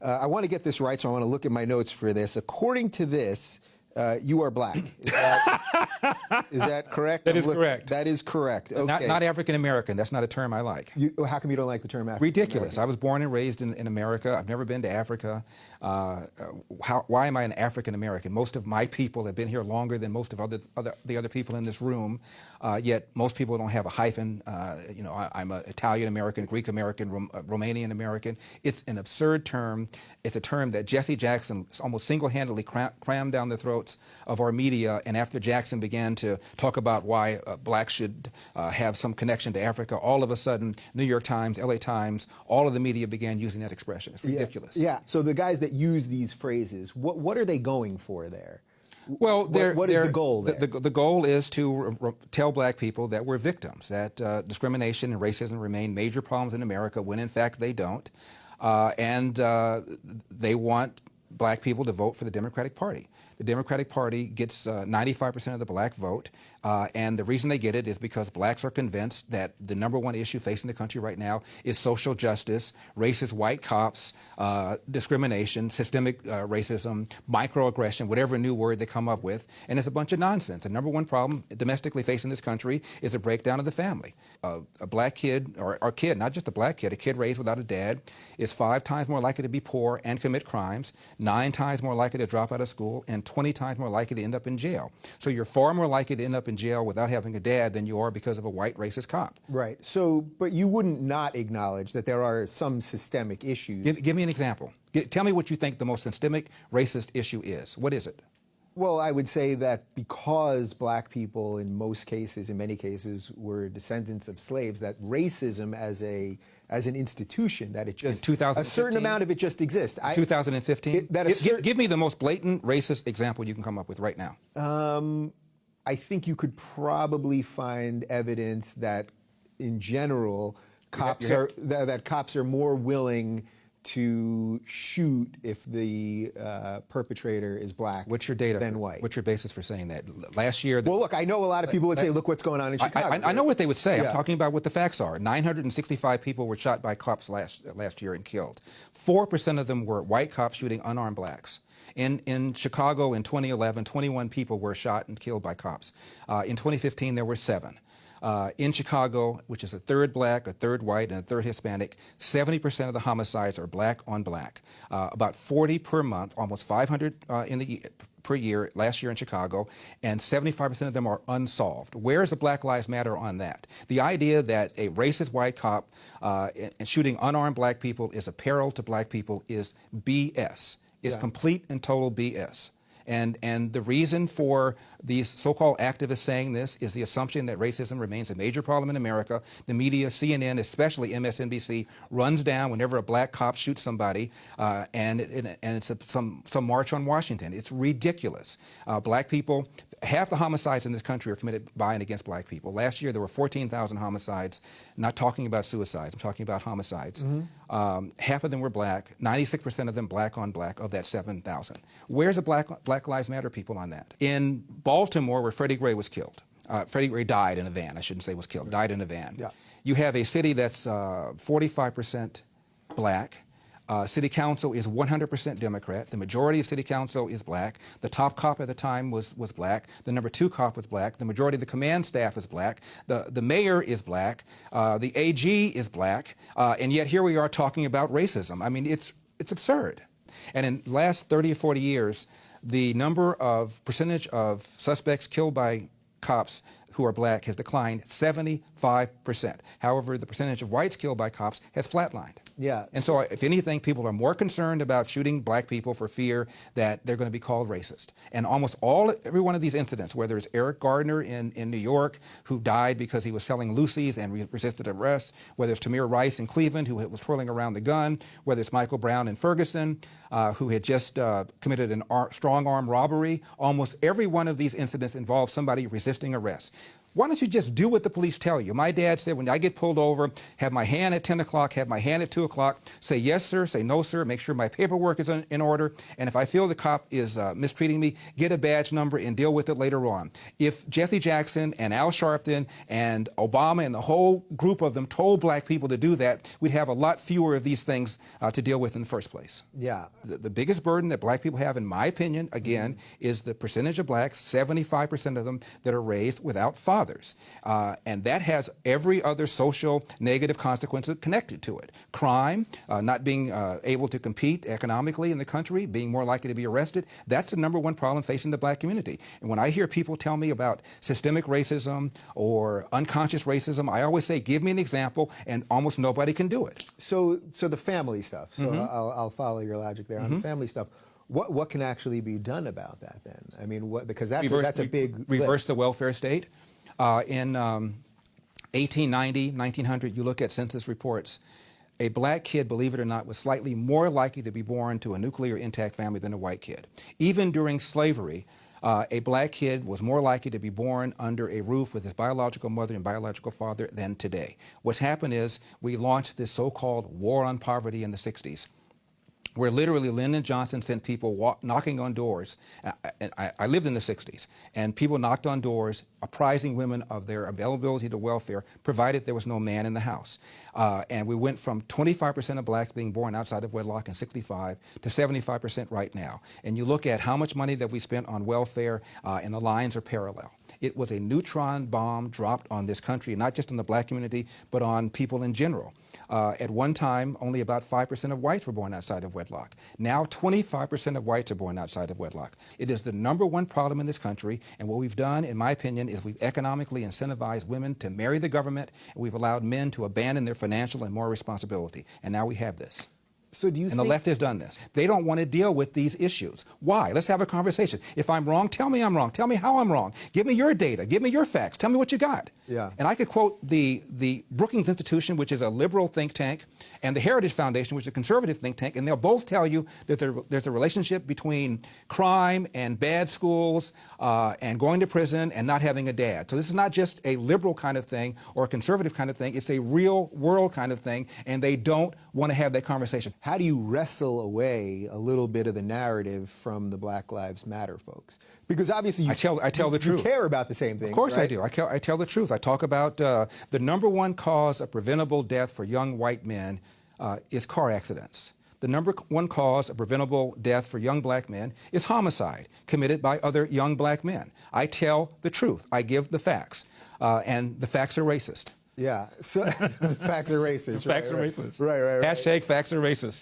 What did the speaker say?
I want to get this right, so I want to look at my notes for this. According to this, you are black. Is that correct? That is correct. That is correct. Okay. Not African American. That's not a term I like. How come you don't like the term African Ridiculous. American? I was born and raised in America. I've never been to Africa. Why am I an African American? Most of my people have been here longer than most of the other people in this room. Yet most people don't have a hyphen. I'm an Italian American, Greek American, Romanian American. It's an absurd term. It's a term that Jesse Jackson almost single-handedly crammed down the throats of our media. And after Jackson began to talk about why blacks should have some connection to Africa, all of a sudden, New York Times, LA Times, all of the media began using that expression. It's ridiculous. Yeah. So the guys that use these phrases, what are they going for there? Well, what is the goal there? The goal is to tell black people that we're victims, that discrimination and racism remain major problems in America when in fact they don't. And they want black people to vote for the Democratic Party. The Democratic Party gets 95% of the black vote, and the reason they get it is because blacks are convinced that the #1 issue facing the country right now is social justice, racist white cops, discrimination, systemic racism, microaggression, whatever new word they come up with, and it's a bunch of nonsense. The #1 problem domestically facing this country is a breakdown of the family. A black kid, or a kid, not just a black kid, a kid raised without a dad is 5 times more likely to be poor and commit crimes, 9 times more likely to drop out of school, and 20 times more likely to end up in jail. So you're far more likely to end up in jail without having a dad than you are because of a white racist cop. Right. So, but you wouldn't not acknowledge that there are some systemic issues. Give me an example. Tell me what you think the most systemic racist issue is. What is it? Well, I would say that because black people in most cases, in many cases, were descendants of slaves, that racism as an institution, that it just, a certain amount of it just exists. 2015? Give me the most blatant racist example you can come up with right now. I think you could probably find evidence that, in general, cops are more willing to shoot if the perpetrator is black than white. What's your basis for saying that? Last year... Well, look, I know a lot of people would say, look what's going on in Chicago. I know what they would say. Yeah. I'm talking about what the facts are. 965 people were shot by cops last year and killed. 4% of them were white cops shooting unarmed blacks. In Chicago in 2011, 21 people were shot and killed by cops. In 2015, there were 7. In Chicago, which is a third black, a third white, and a third Hispanic, 70% of the homicides are black on black. About 40 per month, almost 500 per year last year in Chicago, and 75% of them are unsolved. Where is the Black Lives Matter on that? The idea that a racist white cop and shooting unarmed black people is a peril to black people is BS. It's complete and total BS. And the reason for these so-called activists saying this is the assumption that racism remains a major problem in America. The media, CNN, especially MSNBC, runs down whenever a black cop shoots somebody, and it's some march on Washington. It's ridiculous. Black people, half the homicides in this country are committed by and against black people. Last year there were 14,000 homicides. Not talking about suicides, I'm talking about homicides. Half of them were black, 96% of them black on black of that 7,000. Where's the Black Lives Matter people on that? In Baltimore, where Freddie Gray was killed, Freddie Gray died in a van, I shouldn't say was killed, died in a van. Yeah. You have a city that's 45% black. City council is 100% Democrat. The majority of city council is black. The top cop at the time was black. The #2 cop was black. The majority of the command staff is black. The mayor is black. The AG is black. And yet here we are talking about racism. I mean, it's absurd. And in the last 30 or 40 years, the percentage of suspects killed by cops who are black has declined 75%. However, the percentage of whites killed by cops has flatlined. Yeah. And so, if anything, people are more concerned about shooting black people for fear that they're going to be called racist. And almost every one of these incidents, whether it's Eric Gardner in New York, who died because he was selling Lucy's and resisted arrest, whether it's Tamir Rice in Cleveland, who was twirling around the gun, whether it's Michael Brown in Ferguson, who had just committed a strong-arm robbery, almost every one of these incidents involved somebody resisting arrest. Why don't you just do what the police tell you? My dad said, when I get pulled over, have my hand at 10 o'clock, have my hand at 2 o'clock, say yes, sir, say no, sir, make sure my paperwork is in order, and if I feel the cop is mistreating me, get a badge number and deal with it later on. If Jesse Jackson and Al Sharpton and Obama and the whole group of them told black people to do that, we'd have a lot fewer of these things to deal with in the first place. Yeah. The biggest burden that black people have, in my opinion, again, is the percentage of blacks, 75% of them, that are raised without fathers. And that has every other social negative consequence connected to it. Crime, not being able to compete economically in the country, being more likely to be arrested, that's the #1 problem facing the black community. And when I hear people tell me about systemic racism or unconscious racism, I always say, give me an example, and almost nobody can do it. So the family stuff. So I'll follow your logic there on the family stuff. What can actually be done about that then? I mean, because that's a big reverse the welfare state. In 1890, 1900, you look at census reports, a black kid, believe it or not, was slightly more likely to be born to a nuclear intact family than a white kid. Even during slavery, a black kid was more likely to be born under a roof with his biological mother and biological father than today. What's happened is we launched this so-called war on poverty in the 60s, where literally Lyndon Johnson sent people knocking on doors. I lived in the 60s, and people knocked on doors apprising women of their availability to welfare, provided there was no man in the house. And we went from 25% of blacks being born outside of wedlock in 65 to 75% right now. And you look at how much money that we spent on welfare, and the lines are parallel. It was a neutron bomb dropped on this country, not just on the black community, but on people in general. At one time, only about 5% of whites were born outside of wedlock. Now 25% of whites are born outside of wedlock. It is the #1 problem in this country, and what we've done, in my opinion, is we've economically incentivized women to marry the government, and we've allowed men to abandon their financial and moral responsibility. And now we have this. So do you And the left has done this. They don't want to deal with these issues. Why? Let's have a conversation. If I'm wrong, tell me I'm wrong. Tell me how I'm wrong. Give me your data. Give me your facts. Tell me what you got. Yeah. And I could quote the Brookings Institution, which is a liberal think tank, and the Heritage Foundation, which is a conservative think tank, and they'll both tell you that there's a relationship between crime and bad schools and going to prison and not having a dad. So this is not just a liberal kind of thing or a conservative kind of thing. It's a real world kind of thing, and they don't want to have that conversation. How do you wrestle away a little bit of the narrative from the Black Lives Matter folks? Because obviously I tell the truth. You care about the same thing. Of course right? I do. I tell the truth. I talk about the #1 cause of preventable death for young white men is car accidents. The #1 cause of preventable death for young black men is homicide committed by other young black men. I tell the truth. I give the facts. And the facts are racist. Yeah, so the facts are racist. Facts are racist. Right. Hashtag facts are racist.